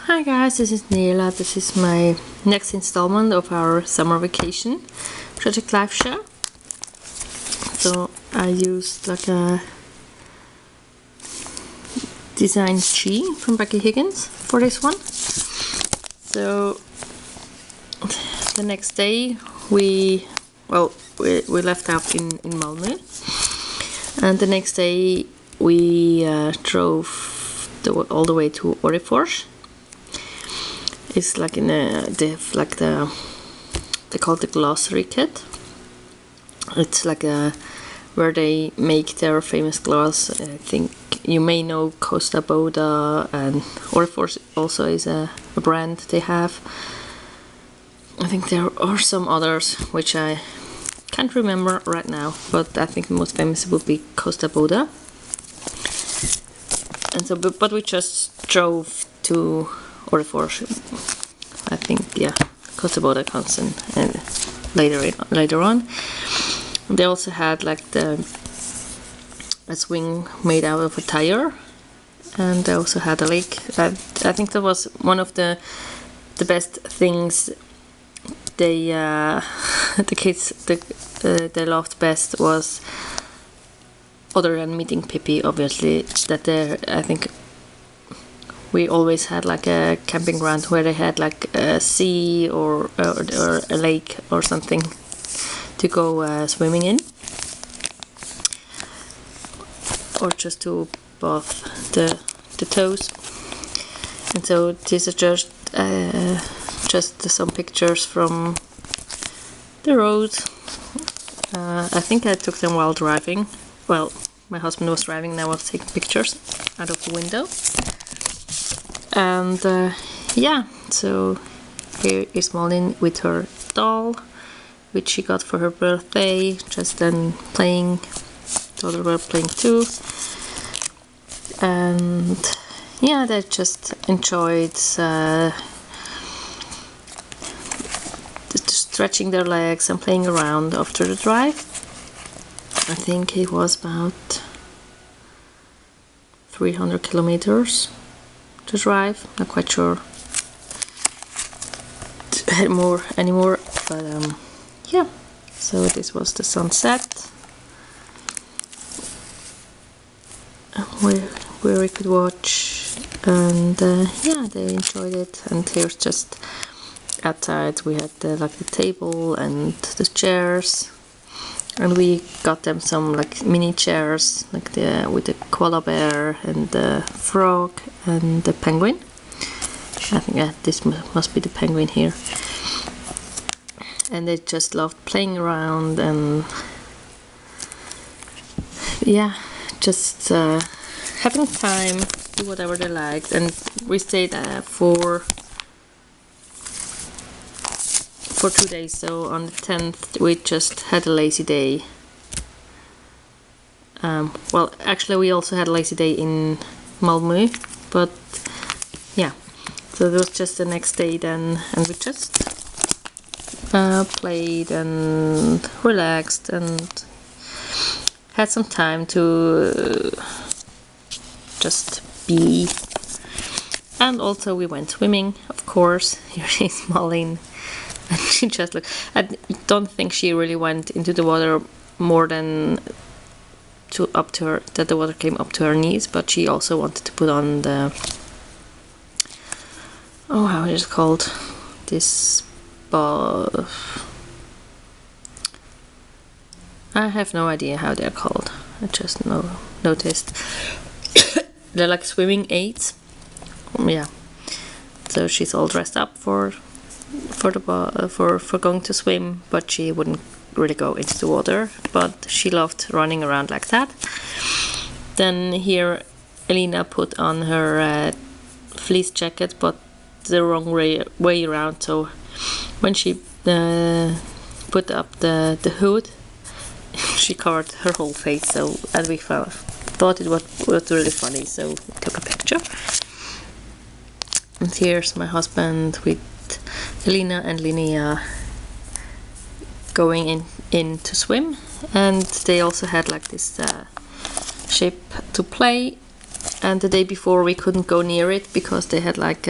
Hi guys, this is Nela. This is my next installment of our summer vacation project live share. So I used like a design G from Becky Higgins for this one. So the next day we left out in Malmö, and the next day we drove all the way to Orrefors. It's like in they call it the glossary kit. It's like where they make their famous glass. I think you may know Costa Boda, and Orrefors also is a brand they have. I think there are some others which I can't remember right now, but I think the most famous would be Costa Boda. And so, but we just drove to Orrefors. I think, yeah, Costa Boda comes in later on. They also had like a swing made out of a tire, and they also had a lake. I think that was one of the best things they the kids they loved best, was, other than meeting Pippi obviously, that I think we always had like a camping ground where they had like a sea or a lake or something to go swimming in, or just to bath the toes. And so these are just some pictures from the road. I think I took them while driving. Well, my husband was driving and I was taking pictures out of the window. And yeah, so here is Malin with her doll, which she got for her birthday, just then playing. The other were playing too. And yeah, they just enjoyed stretching their legs and playing around after the drive. I think it was about 300 kilometers to drive. Not quite sure anymore, but yeah. So this was the sunset, where we could watch, and yeah, they enjoyed it. And here's just outside we had like the table and the chairs, and we got them some like mini chairs, like with the koala bear and the frog and the penguin. I think this must be the penguin here. And they just loved playing around and yeah, just having time, do whatever they liked. And we stayed for 2 days, so on the 10th we just had a lazy day. Well, actually we also had a lazy day in Malmö, but yeah, so it was just the next day then, and we just played and relaxed and had some time to just be. And also we went swimming, of course. Here is Malin. And she just looked. I don't think she really went into the water more than that the water came up to her knees, but she also wanted to put on the, how is it called? This ball. I have no idea how they're called. I just noticed. They're like swimming aids. Yeah. So she's all dressed up for going to swim, but she wouldn't really go into the water, but she loved running around like that. Then here Elina put on her fleece jacket, but the wrong way around, so when she put up the hood, she covered her whole face. So, and we thought it was really funny, so we took a picture. And here's my husband with Elina and Linnea going in to swim, and they also had like this ship to play, and the day before we couldn't go near it because they had like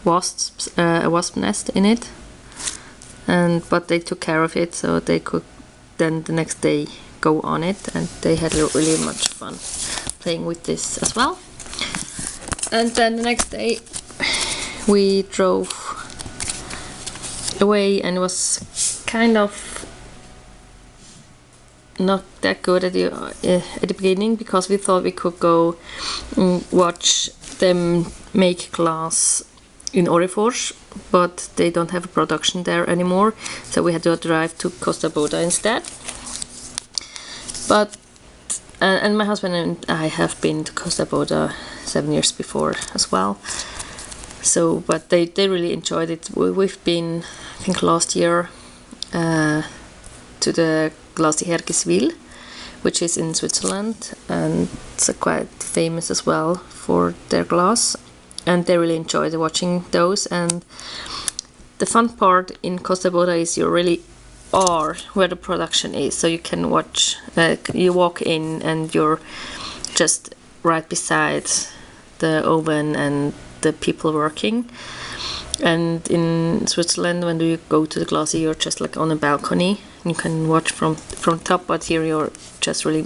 wasps, a wasp nest in it, but they took care of it, so they could then the next day go on it, and they had really much fun playing with this as well. And then the next day we drove away, and it was kind of not that good at the beginning, because we thought we could go watch them make glass in Orrefors, but they don't have a production there anymore, so we had to drive to Costa Boda instead. But and my husband and I have been to Costa Boda 7 years before as well. So, but they really enjoyed it. We've been, I think, last year to the Glacier Hergeswil, which is in Switzerland, and it's quite famous as well for their glass, and they really enjoyed watching those. And the fun part in Costa Boda is you really are where the production is, so you can watch, you walk in and you're just right beside the oven and the people working. And in Switzerland, when you go to the Glacier, you're just like on a balcony. You can watch from top, but here you're just really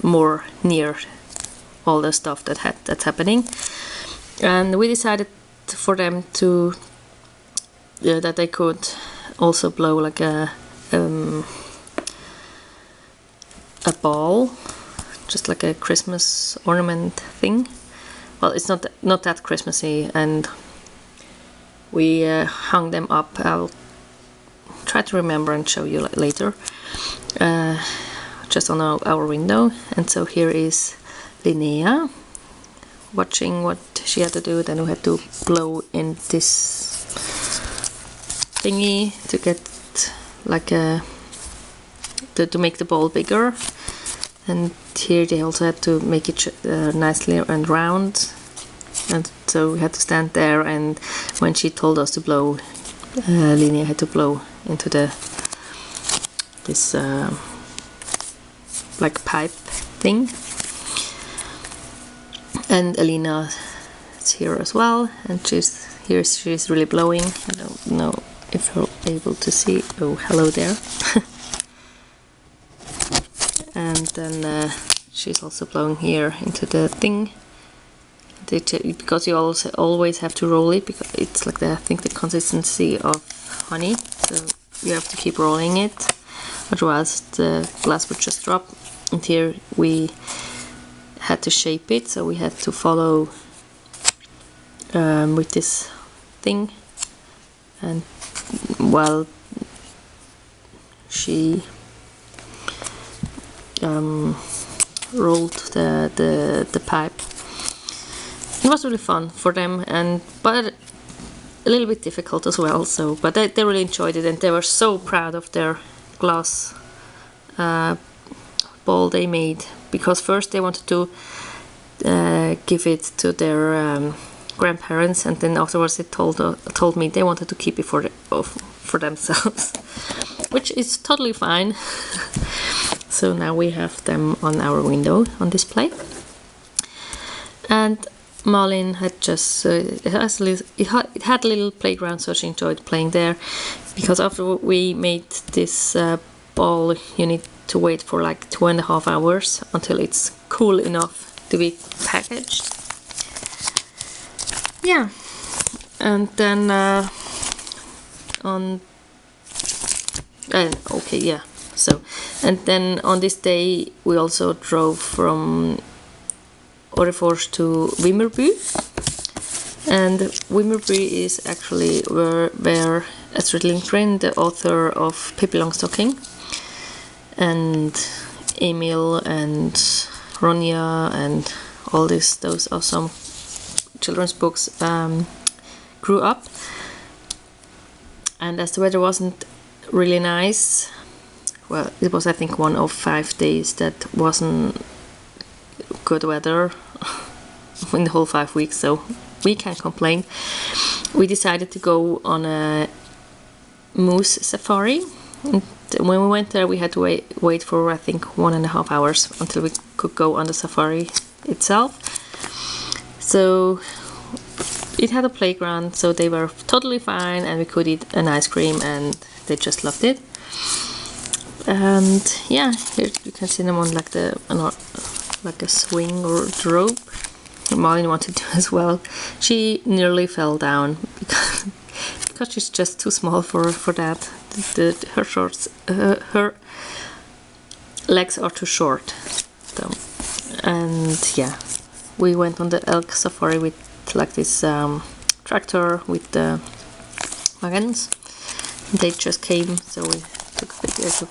more near all the stuff that's happening. And we decided for them to that they could also blow like a ball, just like a Christmas ornament thing. Well, it's not that Christmassy, and we hung them up. I'll try to remember and show you later, just on our window. And so here is Linnea watching what she had to do. Then we had to blow in this thingy to get like to make the ball bigger. And here they also had to make it nicely and round, and so we had to stand there, and when she told us to blow, Linnea had to blow into this like pipe thing. And Alina is here as well, and she's really blowing. I don't know if you're able to see. Oh, hello there. And then she's also blowing here into the thing, because you also always have to roll it, because it's like I think the consistency of honey, so you have to keep rolling it, otherwise the glass would just drop. And here we had to shape it, so we had to follow with this thing, and while she rolled the pipe. It was really fun for them, but a little bit difficult as well. So, but they really enjoyed it, and they were so proud of their glass ball they made, because first they wanted to give it to their grandparents, and then afterwards they told me they wanted to keep it for themselves, which is totally fine. So now we have them on our window on display. And Malin had just it had a little playground, so she enjoyed playing there, because after we made this ball, you need to wait for like 2.5 hours until it's cool enough to be packaged. Yeah, and then okay, yeah. So, and then on this day we also drove from Orrefors to Vimmerby, and Vimmerby is actually where Astrid Lindgren, the author of Pippi Longstocking, and Emil and Ronja and all those awesome children's books grew up. And as the weather wasn't really nice, well, it was I think 1 of 5 days that wasn't good weather in the whole 5 weeks, so we can't complain. We decided to go on a moose safari, and when we went there we had to wait for I think 1.5 hours until we could go on the safari itself. So it had a playground, so they were totally fine, and we could eat an ice cream, and they just loved it. And yeah, here you can see them on like a swing or rope. Malin wanted to as well. She nearly fell down because she's just too small for that. Her legs are too short. So, and yeah, we went on the elk safari with like this tractor with the wagons. They just came, so we took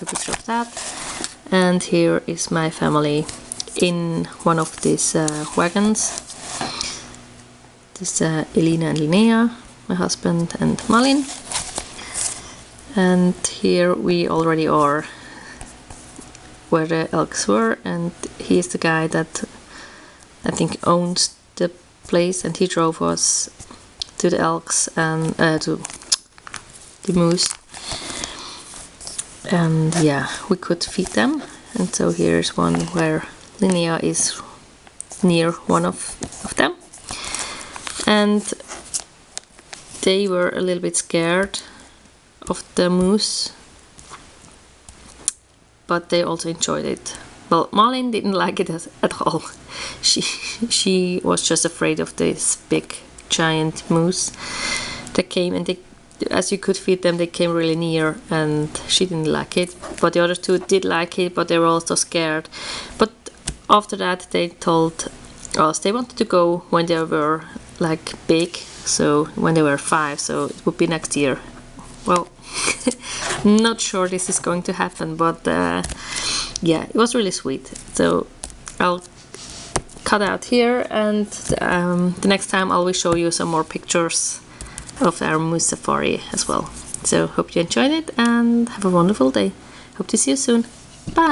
a picture of that. And here is my family in one of these wagons. This is Elina and Linnea, my husband, and Malin. And here we already are where the elks were, and he is the guy that I think owns the place, and he drove us to the elks and to the moose. And yeah, we could feed them. And so here's one where Linnea is near one of them. And they were a little bit scared of the moose, but they also enjoyed it. Well, Malin didn't like it at all. She was just afraid of this big giant moose that came, and as you could feed them, they came really near, and she didn't like it. But the other two did like it, but they were also scared. But after that, they told us they wanted to go when they were like big, so when they were 5, so it would be next year. Well, not sure this is going to happen, but yeah, it was really sweet. So I'll cut out here, and the next time I will show you some more pictures of our moose safari as well. So hope you enjoyed it, and have a wonderful day. Hope to see you soon. Bye!